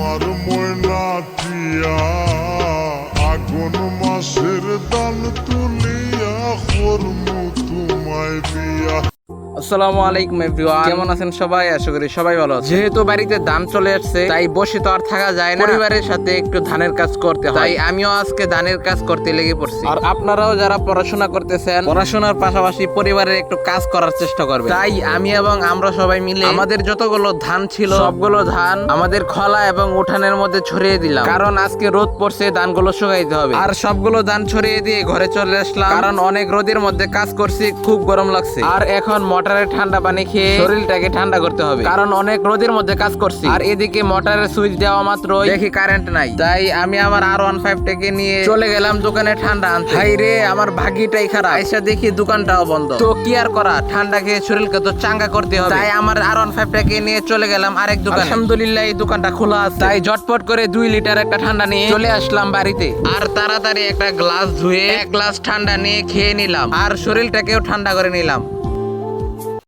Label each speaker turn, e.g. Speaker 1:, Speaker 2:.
Speaker 1: আমার ময়না টিয়া আগুন মাসের দান তুলিয়া করমু তোমায় বিয়া।
Speaker 2: আসসালামু আলাইকুম এভরিওয়ান, কেমন আছেন সবাই? আশা করি সবাই ভালো আছেন। যেহেতু বাড়িতে ধান চলে আসছে, তাই বসে তো আর থাকা যায় না, পরিবারের সাথে একটু ধানের কাজ করতে হয়। তাই আমিও আজকে ধানের কাজ করতে লেগে পড়ছি। আর আপনারাও যারা পড়াশোনা করতেছেন, পড়াশোনার পাশাপাশি পরিবারের একটু কাজ করার চেষ্টা করবেন। তাই আমি এবং আমরা সবাই মিলে আমাদের যতগুলো ধান ছিল সবগুলো ধান আমাদের খলা এবং উঠানের মধ্যে ছড়িয়ে দিলাম, কারণ আজকে রোদ পড়ছে, ধানগুলো শুকাইতে হবে। আর সবগুলো ধান ছড়িয়ে দিয়ে ঘরে চলে আসলাম, কারণ অনেক রোদের মধ্যে কাজ করছি, খুব গরম লাগছে। আর এখন মোটরের ঠান্ডা পানি খেয়ে শরীরটাকে ঠান্ডা করতে হবে, কারণ অনেক রোদের মধ্যে কাজ করছি। আর এদিকে মোটরের সুইচ দেওয়া মাত্র দেখি কারেন্ট নাই, তাই আমি আমার R15 টাকে নিয়ে চলে গেলাম দোকানে ঠান্ডা আনতে। হাই রে, আমার ভাগ্যটাই খারাপ, এসে দেখি দোকানটাও বন্ধ। তো কি আর করা, ঠান্ডা খেয়ে শরীরকে তো চাঙ্গা করতে হবে, তাই আমার R15 টাকে নিয়ে চলে গেলাম আরেক দোকানে। আলহামদুলিল্লাহ এই দোকানটা খোলা আছে, তাই ঝটপট করে 2 লিটার একটা ঠান্ডা নিয়ে চলে আসলাম বাড়িতে। আর তাড়াতাড়ি একটা গ্লাস ধুয়ে 1 গ্লাস ঠান্ডা নিয়ে খেয়ে নিলাম, আর শরীরটাকেও ঠান্ডা করে নিলাম।